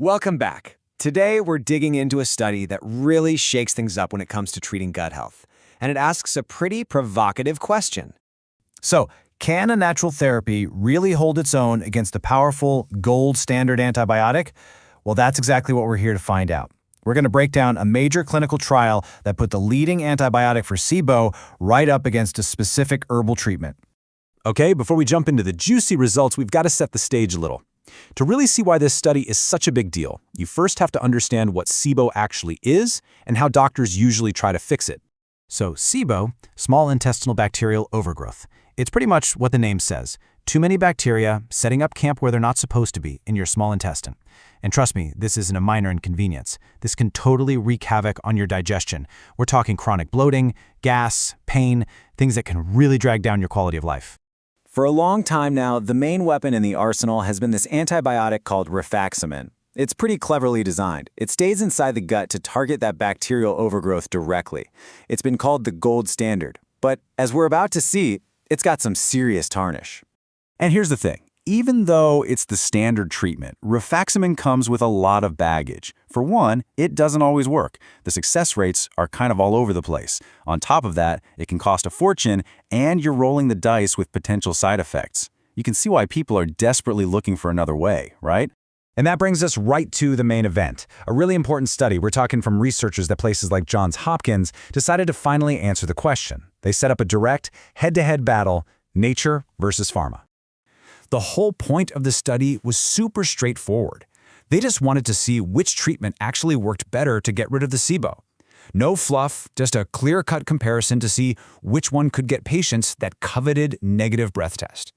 Welcome back. Today, we're digging into a study that really shakes things up when it comes to treating gut health, and it asks a pretty provocative question. So, can a natural therapy really hold its own against the powerful gold standard antibiotic? Well, that's exactly what we're here to find out. We're going to break down a major clinical trial that put the leading antibiotic for SIBO right up against a specific herbal treatment. Okay, before we jump into the juicy results, we've got to set the stage a little. To really see why this study is such a big deal, you first have to understand what SIBO actually is and how doctors usually try to fix it. So, SIBO, Small Intestinal Bacterial Overgrowth. It's pretty much what the name says. Too many bacteria setting up camp where they're not supposed to be in your small intestine. And trust me, this isn't a minor inconvenience. This can totally wreak havoc on your digestion. We're talking chronic bloating, gas, pain, things that can really drag down your quality of life. For a long time now, the main weapon in the arsenal has been this antibiotic called Rifaximin. It's pretty cleverly designed. It stays inside the gut to target that bacterial overgrowth directly. It's been called the gold standard. But as we're about to see, it's got some serious tarnish. And here's the thing. Even though it's the standard treatment, Rifaximin comes with a lot of baggage. For one, it doesn't always work. The success rates are kind of all over the place. On top of that, it can cost a fortune, and you're rolling the dice with potential side effects. You can see why people are desperately looking for another way, right? And that brings us right to the main event, a really important study. We're talking from researchers at places like Johns Hopkins decided to finally answer the question. They set up a direct, head-to-head battle, nature versus pharma. The whole point of the study was super straightforward. They just wanted to see which treatment actually worked better to get rid of the SIBO. No fluff, just a clear-cut comparison to see which one could get patients that coveted negative breath test.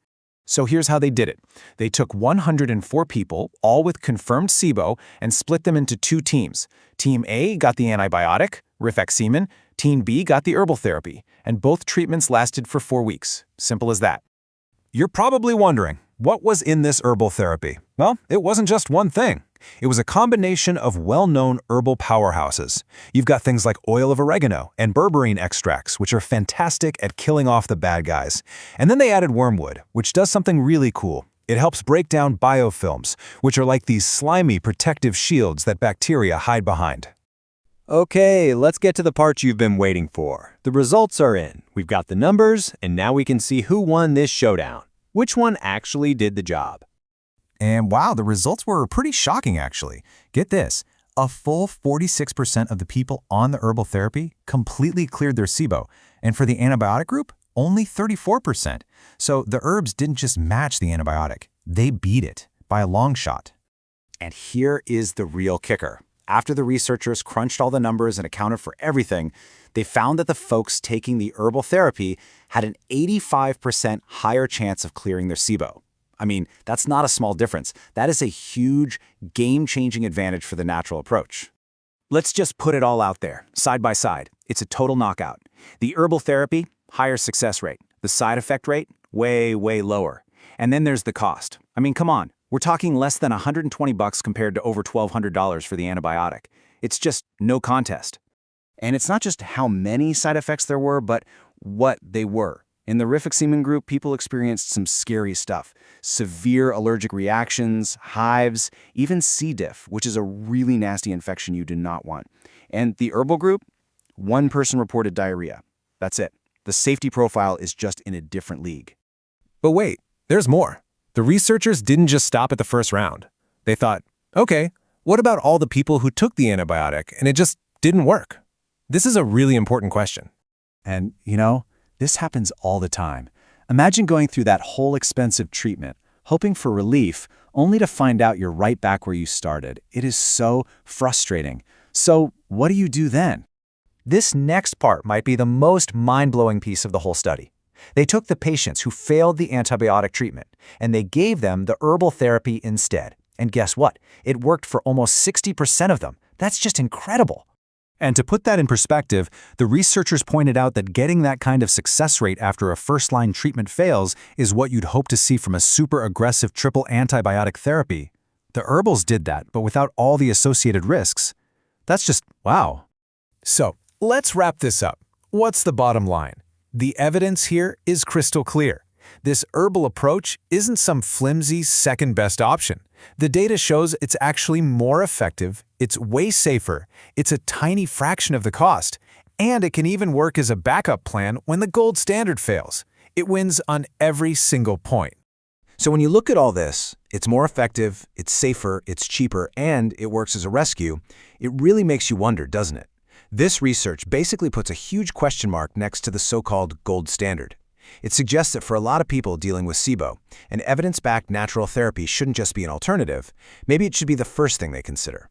So here's how they did it. They took 104 people, all with confirmed SIBO, and split them into two teams. Team A got the antibiotic, Rifaximin. Team B got the herbal therapy, and both treatments lasted for 4 weeks. Simple as that. You're probably wondering, what was in this herbal therapy? Well, it wasn't just one thing. It was a combination of well-known herbal powerhouses. You've got things like oil of oregano and berberine extracts, which are fantastic at killing off the bad guys. And then they added wormwood, which does something really cool. It helps break down biofilms, which are like these slimy protective shields that bacteria hide behind. Okay, let's get to the part you've been waiting for. The results are in. We've got the numbers, and now we can see who won this showdown. Which one actually did the job? And wow, the results were pretty shocking actually. Get this, a full 46% of the people on the herbal therapy completely cleared their SIBO, and for the antibiotic group, only 34%. So the herbs didn't just match the antibiotic, they beat it by a long shot. And here is the real kicker. After the researchers crunched all the numbers and accounted for everything, they found that the folks taking the herbal therapy had an 85% higher chance of clearing their SIBO. I mean, that's not a small difference. That is a huge, game-changing advantage for the natural approach. Let's just put it all out there, side by side. It's a total knockout. The herbal therapy, higher success rate. The side effect rate, way, way lower. And then there's the cost. I mean, come on. We're talking less than $120 compared to over $1,200 for the antibiotic. It's just no contest. And it's not just how many side effects there were, but what they were. In the Rifaximin group, people experienced some scary stuff. Severe allergic reactions, hives, even C. diff, which is a really nasty infection you do not want. And the herbal group, one person reported diarrhea. That's it. The safety profile is just in a different league. But wait, there's more. The researchers didn't just stop at the first round. They thought, okay, what about all the people who took the antibiotic and it just didn't work? This is a really important question. And, you know, this happens all the time. Imagine going through that whole expensive treatment, hoping for relief, only to find out you're right back where you started. It is so frustrating. So what do you do then? This next part might be the most mind-blowing piece of the whole study. They took the patients who failed the antibiotic treatment, and they gave them the herbal therapy instead. And guess what? It worked for almost 60% of them. That's just incredible. And to put that in perspective, the researchers pointed out that getting that kind of success rate after a first-line treatment fails is what you'd hope to see from a super aggressive triple antibiotic therapy. The herbals did that, but without all the associated risks. That's just wow. So let's wrap this up. What's the bottom line? The evidence here is crystal clear. This herbal approach isn't some flimsy second-best option. The data shows it's actually more effective, it's way safer, it's a tiny fraction of the cost, and it can even work as a backup plan when the gold standard fails. It wins on every single point. So when you look at all this, it's more effective, it's safer, it's cheaper, and it works as a rescue. It really makes you wonder, doesn't it? This research basically puts a huge question mark next to the so-called gold standard. It suggests that for a lot of people dealing with SIBO, an evidence-backed natural therapy shouldn't just be an alternative. Maybe it should be the first thing they consider.